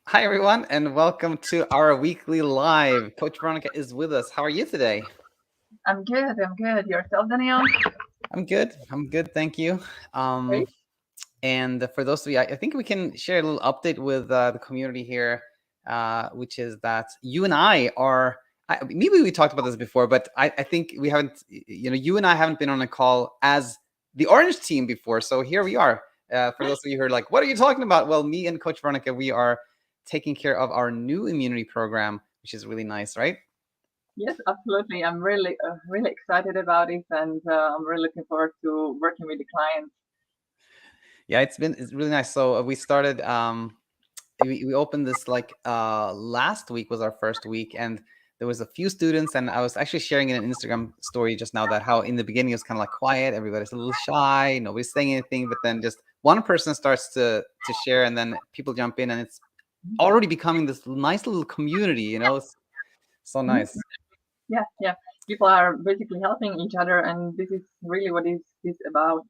Hi, everyone, and welcome to our weekly live. Coach Veronika is with us. How are you today? I'm good. I'm good. Yourself, Daniel? I'm good. I'm good. Thank you. Um, Great. and for those of you, I think we can share a little update with the community here, which is that you and I are. Maybe we talked about this before, but I think we haven't. You and I haven't been on a call as the Orange team before. So here we are. For those of you who are like, "What are you talking about?" Well, me and Coach Veronika, we are taking care of our new immunity program, which is really nice, right? Yes, absolutely. I'm really excited about it, and I'm really looking forward to working with the clients. Yeah, it's really nice. So we started we opened this like last week was our first week, and there was a few students, and I was actually sharing in an Instagram story just now that how in the beginning it was kind of like quiet, everybody's a little shy, nobody's saying anything, but then just one person starts to share, and then people jump in, and it's already becoming this nice little community, it's so Mhm. nice. Yeah, yeah. People are basically helping each other, and this is really what is this about.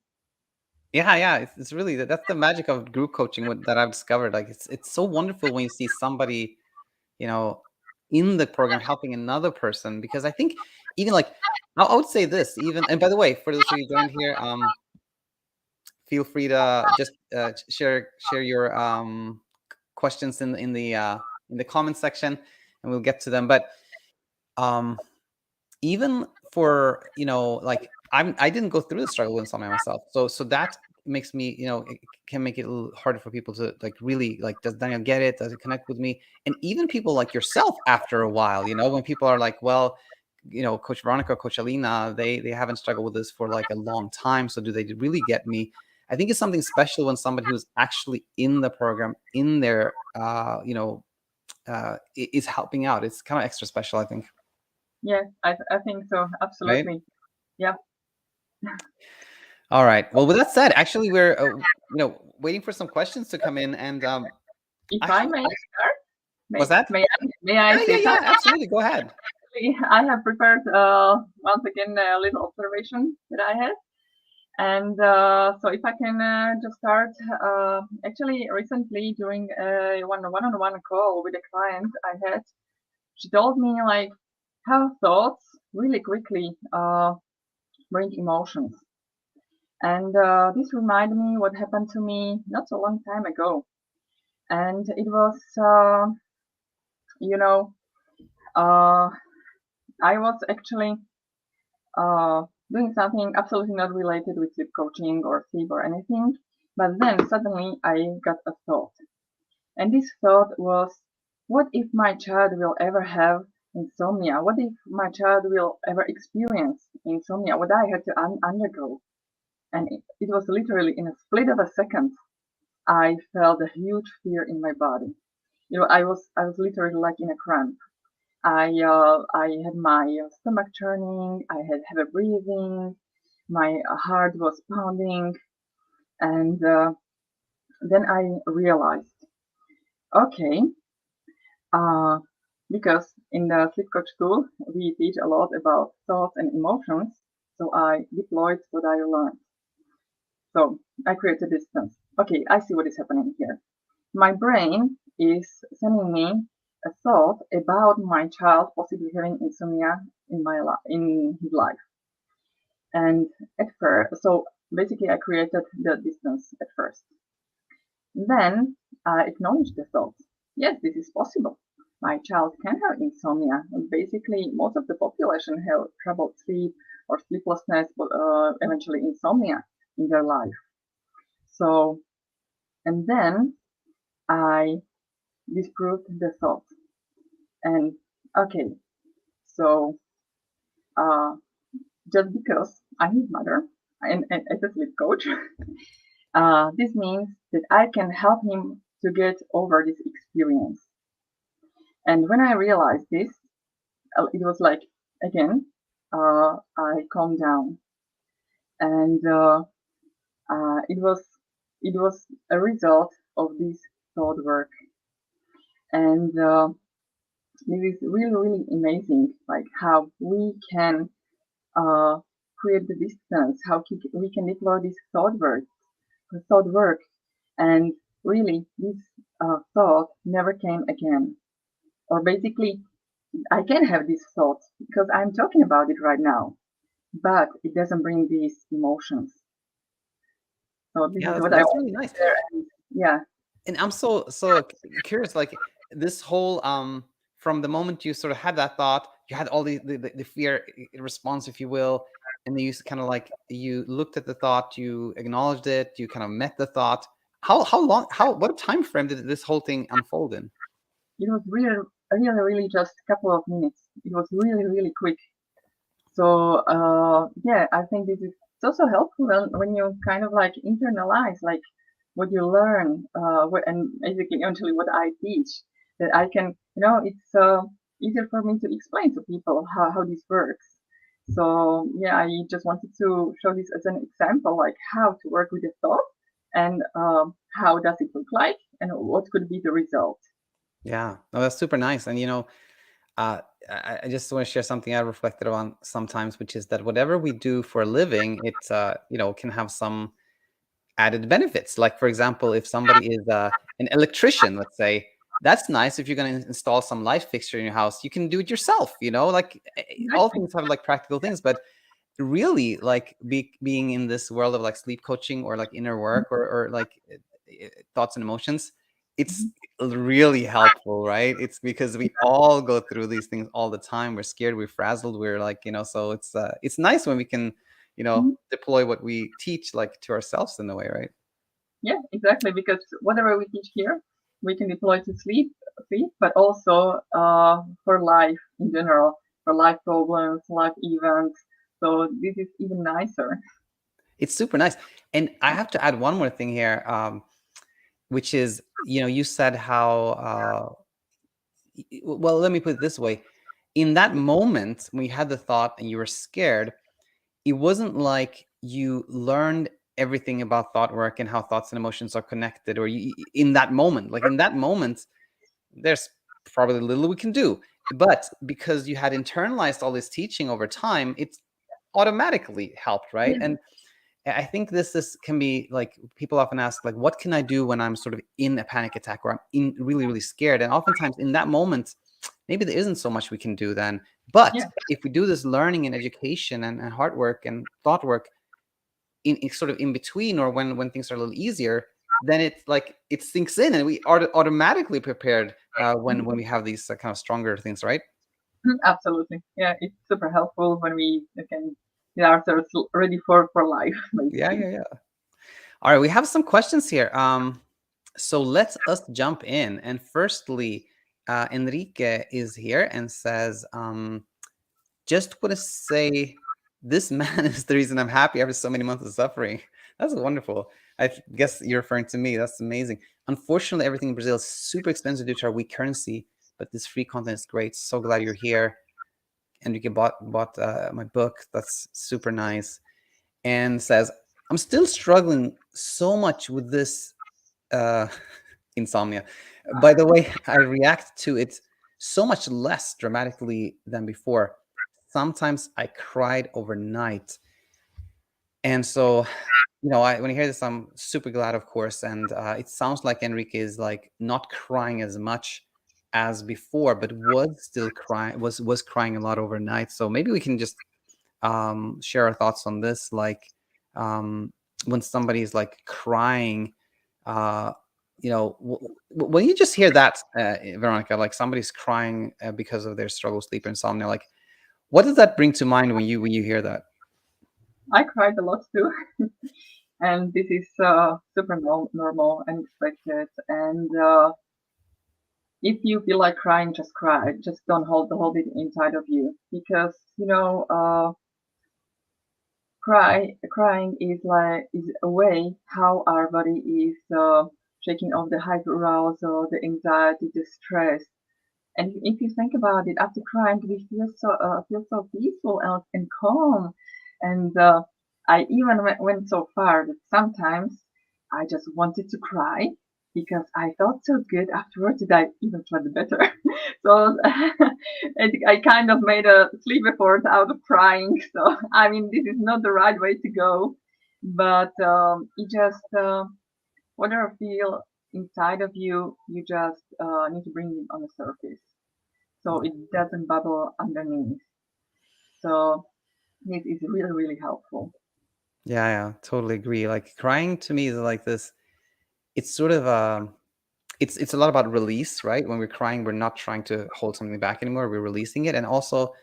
Yeah, it's really that's the magic of group coaching that I've discovered. Like it's so wonderful when you see somebody you know, in the program helping another person, because I think even like I would say this even, and by the way, for those of you joined here, feel free to just share your questions in the comment section, and we'll get to them. But um even for like I didn't go through the struggle with insomnia myself, so that makes me it can make it a little harder for people to like really like, does Daniel get it, does it connect with me? And even people like yourself, after a while, when people are like, well, Coach Veronika, Coach Alina, they haven't struggled with this for like a long time, so do they really get me? I think it's something special when somebody who's actually in the program, in there, is helping out. It's kind of extra special, I think. Yeah, I think so. Right. Absolutely. Yeah. All right. Well, with that said, actually, we're waiting for some questions to come in, and If I I have. may start, What's that? may I Yeah, say yeah, something? absolutely. Go ahead. I have prepared once again a little observation that I had. And so, if I can just start, actually, recently during a one-on-one call with a client I had, she told me like how thoughts really quickly bring emotions. And this reminded me what happened to me not so long time ago. And it was, you know, uh, I was actually uh, doing something absolutely not related with sleep coaching or sleep or anything. But then suddenly I got a thought. And this thought was, what if my child will ever have insomnia? What if my child will ever experience insomnia? What I had to undergo? And it was literally in a split of a second, I felt a huge fear in my body. I was literally like in a cramp. I had my stomach churning. I had heavy breathing. My heart was pounding, and then I realized, okay, uh, because in the sleep coach school we teach a lot about thoughts and emotions. So I deployed what I learned. So I created distance. Okay, I see what is happening here. My brain is sending me a thought about my child possibly having insomnia in his life. And at first, so basically, I created the distance at first. Then I acknowledged the thought. Yes, this is possible. My child can have insomnia, and basically, most of the population have troubled sleep or sleeplessness, but eventually insomnia in their life. So, and then I disproved the thought. And okay, so uh, just because I'm his mother and as a sleep coach, this means that I can help him to get over this experience. And when I realized this, it was like, again, I calmed down. And it was a result of this thought work. And this is really, really amazing, like how we can uh, create the distance, how we can deploy this thought work, and really this thought never came again. Or basically, I can have these thoughts because I'm talking about it right now, but it doesn't bring these emotions. So this Yeah, is what I that's want really to nice. share. And yeah, And I'm curious, like this whole from the moment you sort of had that thought, you had all the fear response, if you will, and then you kind of like you looked at the thought, you acknowledged it, you kind of met the thought. How long, how, what time frame did this whole thing unfold in? it was really just a couple of minutes. It was really quick. So yeah, I think this is it's also helpful when you kind of like internalize like what you learn and basically actually what I teach, that I can, it's easier for me to explain to people how this works. So yeah, I just wanted to show this as an example, like how to work with the thought and how does it look like and what could be the result. Yeah, no, that's super nice. And uh, I just want to share something I reflected on sometimes, which is that whatever we do for a living, it can have some added benefits. Like, for example, if somebody is an electrician, let's say, that's nice. If you're going to install some light fixture in your house, you can do it yourself. Like all Exactly. things have like practical things, but really, like being in this world of like sleep coaching or like inner work or like thoughts and emotions, it's Mhm. really helpful, right? It's because we all go through these things all the time. We're scared, we're frazzled, we're like, so it's nice when we can Mhm. deploy what we teach like to ourselves in a way, right? Yeah, exactly. Because whatever we teach here, we can deploy to sleep, but also for life in general, for life problems, life events. So this is even nicer. It's super nice. And I have to add one more thing here, which is, you said how well, let me put it this way. In that moment when you had the thought and you were scared, it wasn't like you learned everything about thought work and how thoughts and emotions are connected, or in that moment, like in that moment, there's probably little we can do. But because you had internalized all this teaching over time, it's automatically helped, right? Yeah. And I think this can be like, people often ask, like, what can I do when I'm sort of in a panic attack or I'm in really scared? And oftentimes in that moment, maybe there isn't so much we can do then. But Yeah. if we do this learning and education and hard work and thought work in sort of in between, or when things are a little easier, then it's like it sinks in and we are automatically prepared when we have these kind of stronger things, right? Absolutely. Yeah, it's super helpful when we can get ourselves ready for life, Yeah, basically. yeah, yeah. All right, we have some questions here. So let us jump in. And firstly, Enrique is here and says, just want to say, this man is the reason I'm happy after so many months of suffering. That's wonderful. Guess you're referring to me. That's amazing. Unfortunately, everything in Brazil is super expensive due to our weak currency, but this free content is great. So glad you're here. Enrique bought my book. That's super nice. And says, I'm still struggling so much with this uh, insomnia. By the way, I react to it so much less dramatically than before. Sometimes I cried overnight. And so, when I hear this, I'm super glad, of course. And it sounds like Enrique is like not crying as much as before, but was still crying, was crying a lot overnight. So maybe we can just share our thoughts on this. Like, um, when somebody is like crying, uh, when you just hear that, Veronica, like somebody's crying because of their struggle, sleep, insomnia, like what does that bring to mind when you hear that? I cried a lot too, and this is super normal and expected. And if you feel like crying, just cry. Just don't hold it inside of you, because crying is a way how our body is shaking off the hyperarousal, the anxiety, the stress. And if you think about it, after crying, we feel so peaceful and calm. And I even went so far that sometimes I just wanted to cry because I felt so good afterwards that I even slept better. So I kind of made a sleep effort out of crying. So I mean, this is not the right way to go, but it just whatever feel inside of you. You just need to bring it on the surface so it doesn't bubble underneath. So this is really, really helpful. Yeah, totally agree. Like crying to me is like this. It's sort of it's a lot about release, right? When we're crying, we're not trying to hold something back anymore. We're releasing it, and also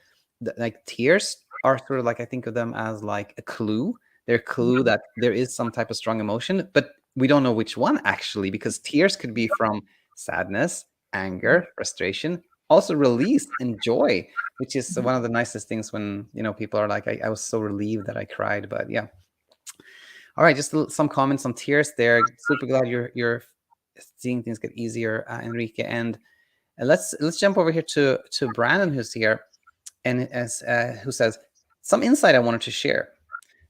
like tears are sort of like, I think of them as like a clue. They're a clue that there is some type of strong emotion, but we don't know which one actually, because tears could be from sadness, anger, frustration, also release and joy, which is one of the nicest things when people are like, I was so relieved that I cried. But yeah. All right, just some comments on tears there. Super glad you're seeing things get easier, Enrique. And let's jump over here to Brandon, who's here, and who says, some insight I wanted to share.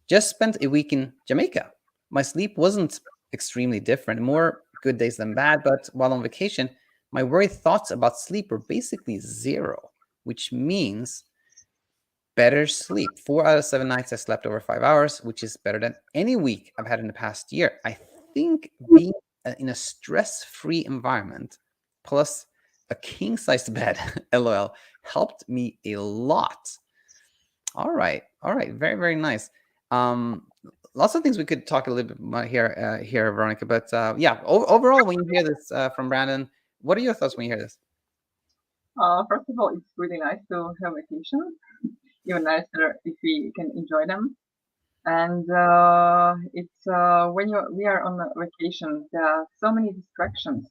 Just spent a week in Jamaica. My sleep wasn't extremely different, more good days than bad, but while on vacation, my worried thoughts about sleep were basically zero, which means better sleep. 4 out of 7 nights I slept over 5 hours, which is better than any week I've had in the past year. I think being in a stress-free environment plus a king-sized bed, lol, helped me a lot. All right, very, very nice. Lots of things we could talk a little bit about here, Veronica. But yeah, overall, when you hear this from Brandon, what are your thoughts when you hear this? First of all, it's really nice to have vacation. Even nicer if we can enjoy them. And it's when we are on a vacation, there are so many distractions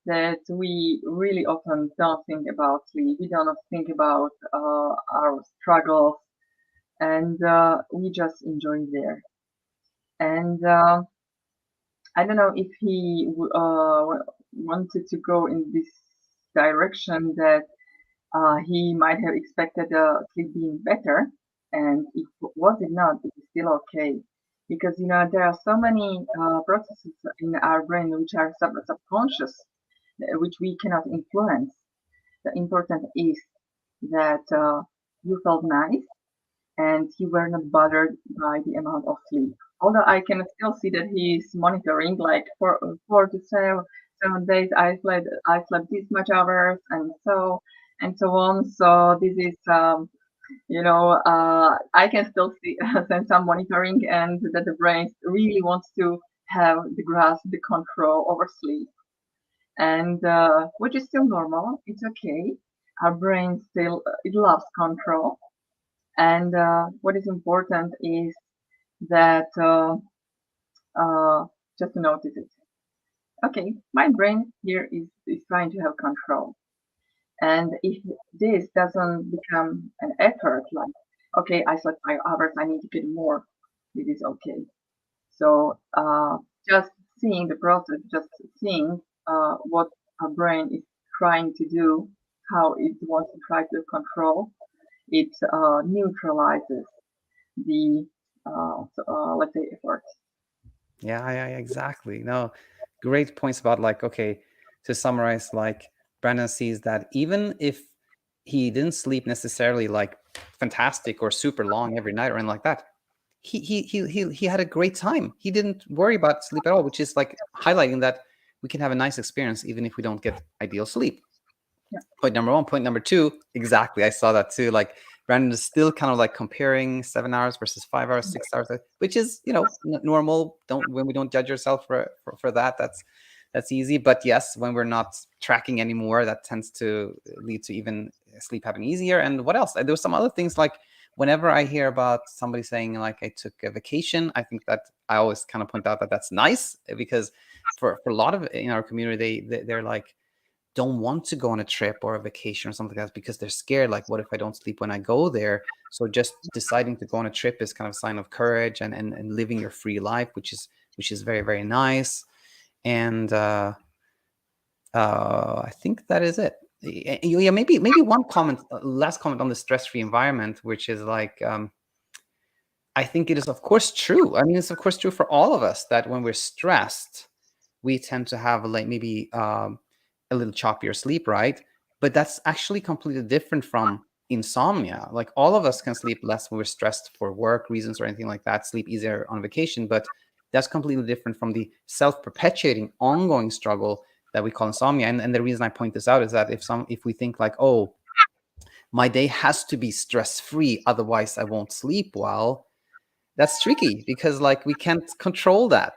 that we really often don't think about sleep. We don't think about our struggles, and we just enjoy there. And I don't know if he wanted to go in this direction that he might have expected sleep being better, and if was it not, it is still okay. Because there are so many processes in our brain which are subconscious, which we cannot influence. The important is that you felt nice and you were not bothered by the amount of sleep. Although I can still see that he is monitoring, like for 4 to 7 days, I slept this much hours, and so on. So this is, I can still see sense some monitoring, and that the brain really wants to have the grasp, the control over sleep, and which is still normal. It's okay. Our brain still it loves control, and what is important is that uh, just to notice it. Okay, my brain here is trying to have control. And if this doesn't become an effort, like, okay, I slept 5 hours, I need to get more, it is okay. So just seeing the process, just seeing what our brain is trying to do, how it wants to try to control, it neutralizes the let's say effort. Yeah, exactly. No, great points about like, okay, to summarize, like Brandon sees that even if he didn't sleep necessarily like fantastic or super long every night or anything like that, he had a great time. He didn't worry about sleep at all, which is like highlighting that we can have a nice experience even if we don't get ideal sleep. Yeah. Point number one. Point number two, exactly. I saw that too. Like Brandon is still kind of like comparing 7 hours versus 5 hours, 6 hours, which is normal. When we don't judge ourselves for that, that's easy. But yes, when we're not tracking anymore, that tends to lead to even sleep having easier. And what else? There were some other things like whenever I hear about somebody saying like I took a vacation, I think that I always kind of point out that that's nice because for a lot of in our community, they're like don't want to go on a trip or a vacation or something like that because they're scared. Like, what if I don't sleep when I go there? So just deciding to go on a trip is kind of a sign of courage and living your free life, which is very, very nice. And I think that is it. Yeah, maybe one comment, last comment on the stress-free environment, which is like I think it is of course true. I mean, it's of course true for all of us that when we're stressed, we tend to have like maybe a little choppier sleep, right? But that's actually completely different from insomnia. Like all of us can sleep less when we're stressed for work reasons or anything like that, sleep easier on vacation. But That's completely different from the self-perpetuating ongoing struggle that we call insomnia. And the reason I point this out is that if we think like, oh, my day has to be stress-free, otherwise I won't sleep well, that's tricky because like we can't control that,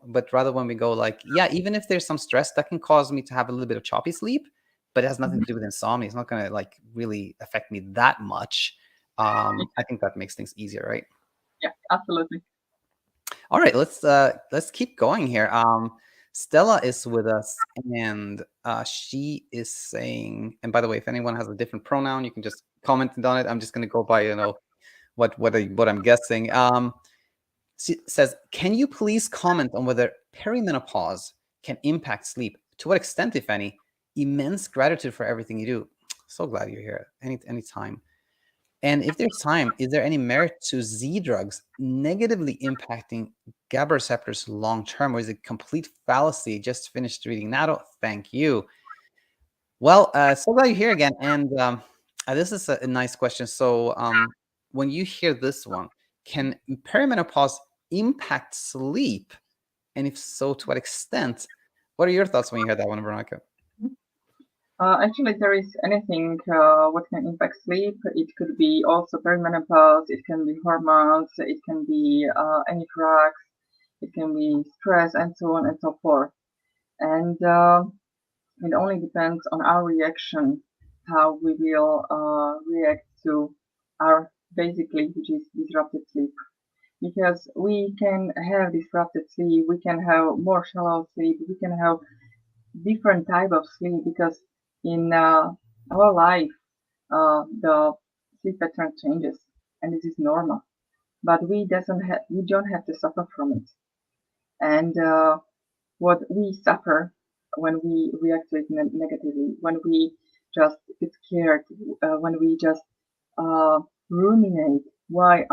but rather when we go like, yeah, even if there's some stress that can cause me to have a little bit of choppy sleep, but it has nothing to do with insomnia, it's not going to like really affect me that much. I think that makes things easier, right? Yeah, absolutely. All right, let's keep going here. Stella is with us, and she is saying, and by the way, if anyone has a different pronoun, you can just comment on it. I'm just going to go by what I'm guessing. She says, can you please comment on whether perimenopause can impact sleep? To what extent, if any? Immense gratitude for everything you do. So glad you're here. Any time. And if there's time, is there any merit to Z drugs negatively impacting GABA receptors long term, or is it complete fallacy? Just finished reading Natto. Thank you. Well, so glad you're here again. And this is a nice question. So when you hear this one, can perimenopause impact sleep? And if so, to what extent? What are your thoughts when you hear that one, Veronika? Actually, there is anything what can impact sleep. It could be also perimenopause. It can be hormones. It can be any drugs. It can be stress and so on and so forth. And it only depends on our reaction, how we will react to our basically, which is disrupted sleep. Because we can have disrupted sleep, we can have more shallow sleep, we can have different type of sleep because in our life the sleep pattern changes and this is normal. But we don't have to suffer from it. And what we suffer when we react to it negatively, when we just get scared, when we just uh, ruminate, why is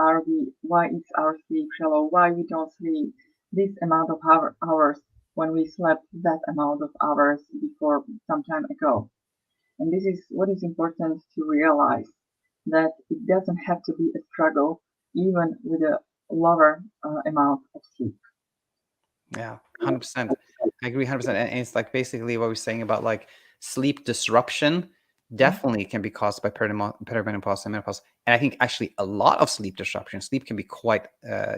our sleep shallow, why we don't sleep this amount of hours when we slept that amount of hours before some time ago. And this is what is important to realize, that it doesn't have to be a struggle even with a lower amount of sleep. Yeah, 100%. I agree 100%. And it's like basically what we're saying about like sleep disruption definitely can be caused by perimenopause and menopause. And I think actually a lot of sleep disruption, sleep can be quite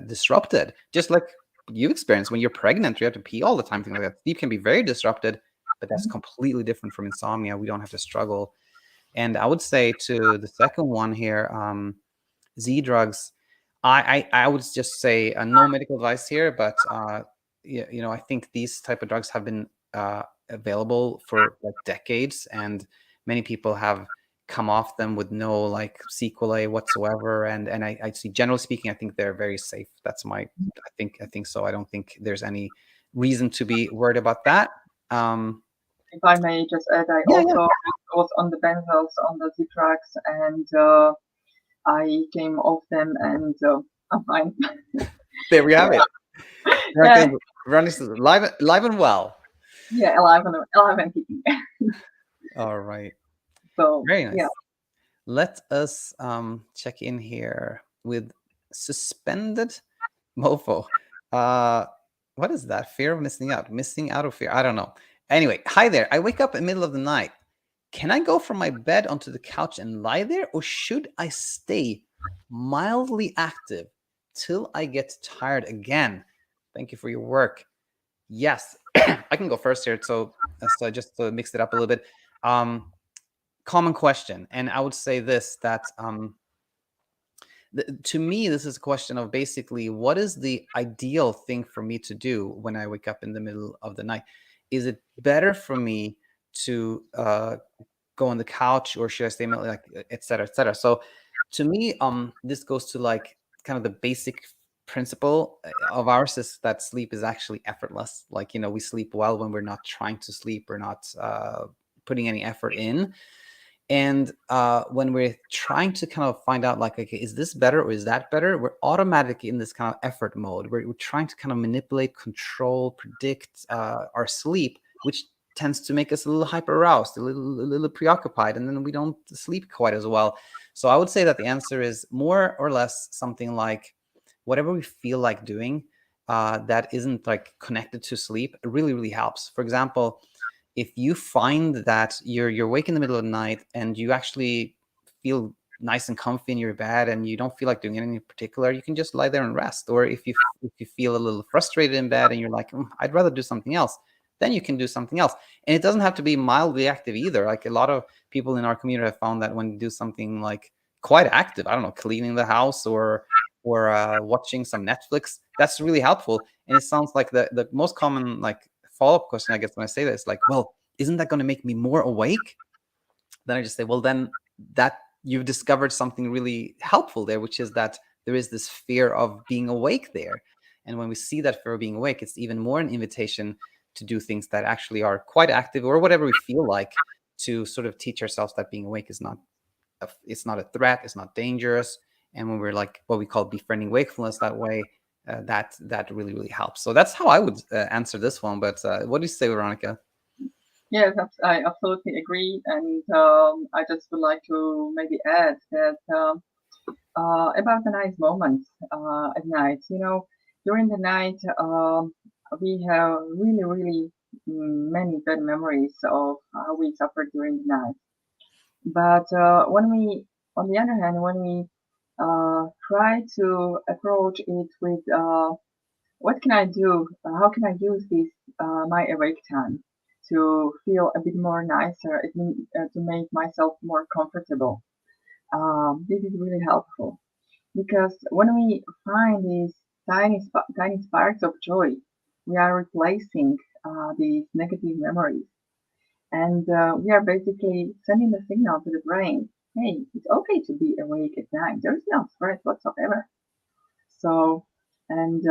disrupted, just like you experience when you're pregnant, you have to pee all the time, things like that. Sleep can be very disrupted, but that's completely different from insomnia. We don't have to struggle. And I would say to the second one here, Z drugs, I would just say no medical advice here, but I think these type of drugs have been available for like decades, and many people have come off them with no like sequelae whatsoever. And I see, generally speaking, I think they're very safe. That's I think so. I don't think there's any reason to be worried about that. If I may just add, I Yeah, yeah. also was on the benzos, on the Z-Tracks, and I came off them, and I'm fine. There we have Yeah, it. yeah, Running live and well. yeah, alive and kicking. All right. So Very yeah, nice. Let us check in here with suspended mofo. Uh, what is that? Fear of missing out. Missing out of fear. I don't know. Anyway, hi there. I wake up in the middle of the night. Can I go from my bed onto the couch and lie there, or should I stay mildly active till I get tired again? Thank you for your work. Yes, I can go first here. So just to mix it up a little bit. Common question, and I would say this, that to me, this is a question of basically what is the ideal thing for me to do when I wake up in the middle of the night? Is it better for me to go on the couch, or should I stay like, et cetera, et cetera? So to me, this goes to like kind of the basic principle of ours, is that sleep is actually effortless. Like, we sleep well when we're not trying to sleep, we're not putting any effort in. And when we're trying to kind of find out, like, okay, is this better or is that better? We're automatically in this kind of effort mode. We're trying to kind of manipulate, control, predict our sleep, which tends to make us a little hyper aroused, a little preoccupied, and then we don't sleep quite as well. So I would say that the answer is more or less something like whatever we feel like doing. that isn't like connected to sleep really, really helps. For example, if you find that you're awake in the middle of the night and you actually feel nice and comfy in your bed and you don't feel like doing anything in particular, you can just lie there and rest. Or if you feel a little frustrated in bed and you're like, I'd rather do something else, then you can do something else. And it doesn't have to be mildly active either. Like a lot of people in our community have found that when you do something like quite active, I don't know, cleaning the house or watching some Netflix, that's really helpful. And it sounds like the most common like follow-up question I get when I say this, like, well, isn't that going to make me more awake? Then I just say, well, then that you've discovered something really helpful there, which is that there is this fear of being awake there. And when we see that fear of being awake, it's even more an invitation to do things that actually are quite active or whatever we feel like, to sort of teach ourselves that being awake is not it's not a threat, it's not dangerous. And when we're like what we call befriending wakefulness that way, that really, really helps. So that's how I would answer this one. But what do you say, Veronica? Yes, I absolutely agree. And I just would like to maybe add that about the nice moments at night. During the night, we have really, really many bad memories of how we suffered during the night. But on the other hand, when we try to approach it with what can I do? How can I use this my awake time to feel a bit more nicer, to make myself more comfortable? This is really helpful because when we find these tiny sparks of joy, we are replacing these negative memories, and we are basically sending the signal to the brain, hey, it's okay to be awake at night. There's no threat whatsoever. So, and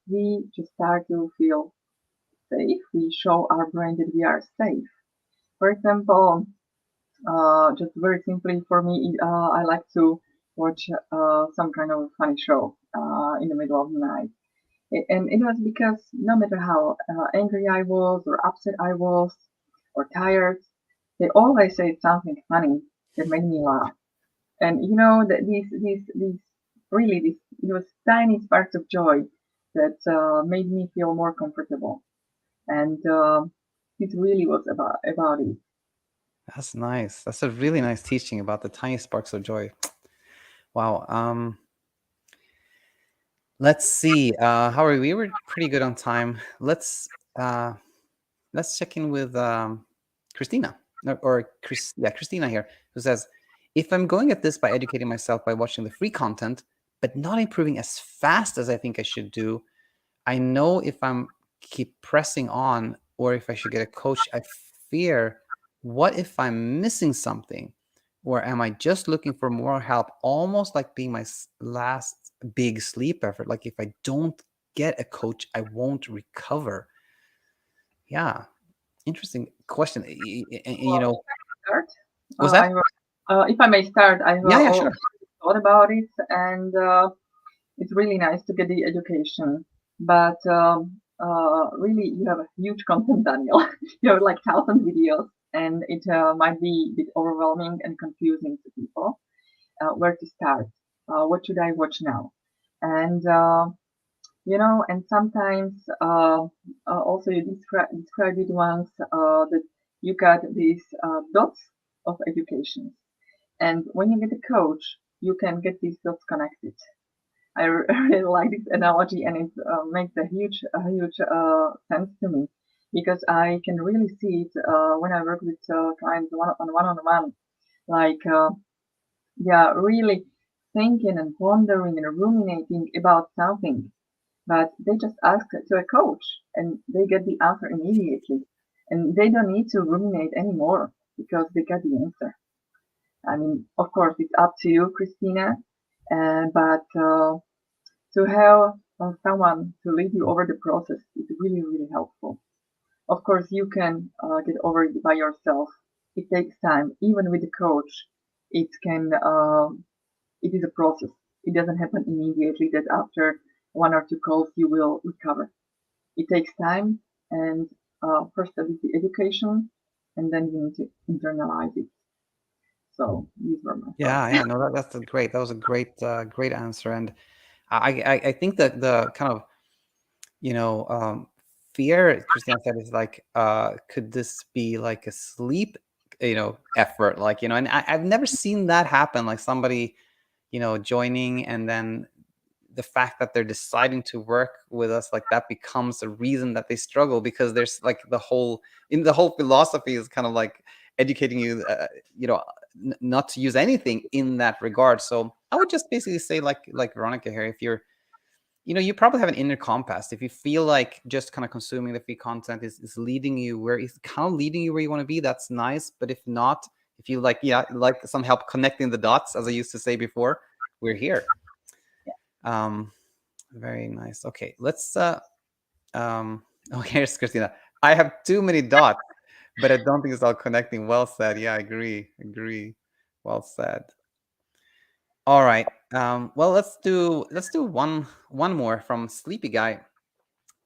we just start to feel safe. We show our brain that we are safe. For example, just very simply for me, I like to watch some kind of funny show in the middle of the night. And it was because no matter how angry I was, or upset I was, or tired, they always said something funny that made me laugh. And that these really these tiny sparks of joy that made me feel more comfortable. And it really was about it. That's nice. That's a really nice teaching about the tiny sparks of joy. Wow. Let's see. How are we? We were pretty good on time. Let's check in with Christina or Chris. Yeah, Christina here, who says, if I'm going at this by educating myself by watching the free content, but not improving as fast as I think I should do, I know if I'm keep pressing on or if I should get a coach. I fear, what if I'm missing something? Or am I just looking for more help, almost like being my last big sleep effort? Like if I don't get a coach, I won't recover. Yeah, interesting question. Well, if I may start, Was I that? if I may start, I've Yeah, yeah, all sure. thought about it, and it's really nice to get the education. But really, you have a huge content, Daniel. You have like 1,000 videos, and it might be a bit overwhelming and confusing to people. Where to start? What should I watch now? And and sometimes also you described it once that you got these dots of education, and when you get a coach, you can get these dots connected. I really like this analogy, and it makes a huge sense to me because I can really see it when I work with clients one on one, like yeah, really thinking and pondering and ruminating about something, but they just ask to a coach and they get the answer immediately, and they don't need to ruminate anymore because they get the answer. I mean, of course, it's up to you, Christina, but to have someone to lead you over the process is really, really helpful. Of course, you can get over it by yourself. It takes time. Even with a coach, it can. It is a process. It doesn't happen immediately that after one or two calls you will recover. It takes time, and first step is the education, and then you need to internalize it. So these were my thoughts. Yeah, yeah. No, that's a great. That was a great, great answer. And I think that the kind of you know, fear, Christina said, is like, could this be like a sleep, effort? Like, and I've never seen that happen. Like somebody, joining, and then the fact that they're deciding to work with us, like that becomes a reason that they struggle, because there's like the whole philosophy is kind of like educating you, not to use anything in that regard. So I would just basically say, like Veronica here, if you're, you probably have an inner compass. If you feel like just kind of consuming the free content is leading you where it's kind of leading you where you want to be, that's nice. But if not, if you like, like some help connecting the dots, as I used to say before, we're here. Um, very nice. Okay, let's oh, here's Christina. I have too many dots, but I don't think it's all connecting. Well said. Yeah, I agree. Well said. All right. Well, let's do one more from Sleepy Guy.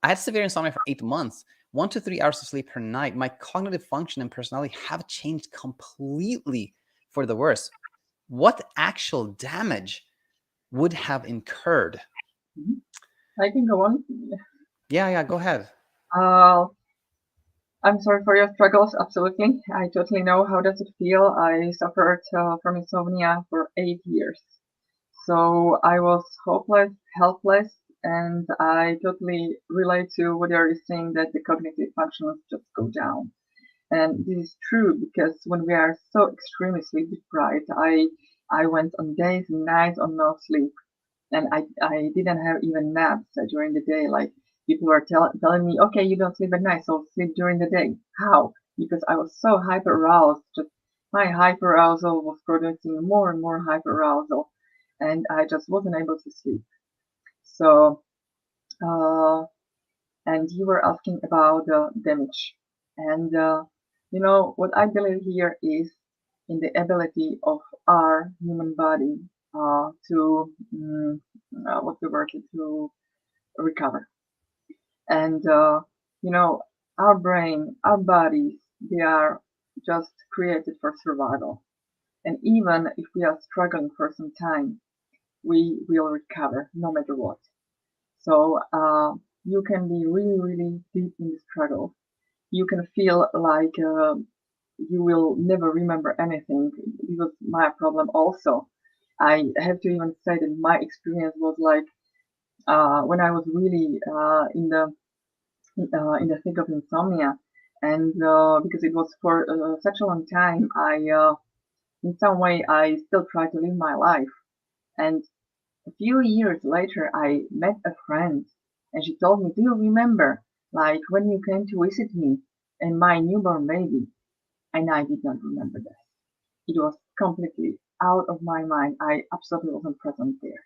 I had severe insomnia for 8 months, 1 to 3 hours of sleep per night. My cognitive function and personality have changed completely for the worse. What actual damage would have incurred? I can go on. Yeah, go ahead. Uh, I'm sorry for your struggles. Absolutely, I totally know how does it feel. I suffered from insomnia for 8 years, so I was hopeless, helpless, and I totally relate to what you're saying that the cognitive functions just go down. And this is true because when we are so extremely sleep deprived, I went on days and nights on no sleep, and I didn't have even naps during the day. Like people were telling me, okay, you don't sleep at night, so sleep during the day. How? Because I was so hyper aroused. Just my hyper arousal was producing more and more hyper arousal, and I just wasn't able to sleep. So, uh, and you were asking about the damage, and what I believe here is in the ability of our human body to what's the word, to recover. And our brain, our bodies, they are just created for survival. And even if we are struggling for some time, we will recover no matter what. So you can be really, really deep in the struggle. You can feel like you will never remember anything. It was my problem also. I have to even say that my experience was like when I was really in the thick of insomnia, and because it was for such a long time, I in some way I still try to live my life. And a few years later, I met a friend, and she told me, "Do you remember, like when you came to visit me and my newborn baby?" And I did not remember that. It was completely out of my mind. I absolutely wasn't present there.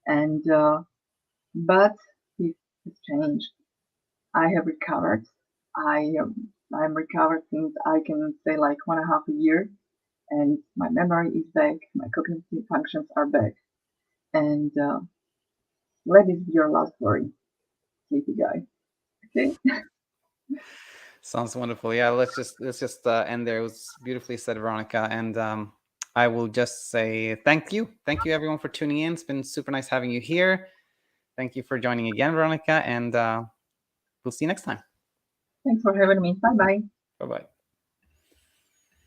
And but this has changed. I have recovered. I'm recovered since I can say like 1.5 years, and my memory is back. My cognitive functions are back. And let this be your last worry, sleepy guy. Okay. Sounds wonderful. Yeah, let's just end there. It was beautifully said, Veronica. And I will just say thank you everyone for tuning in. It's been super nice having you here. Thank you for joining again, Veronica, and we'll see you next time. Thanks for having me. Bye bye. Bye bye.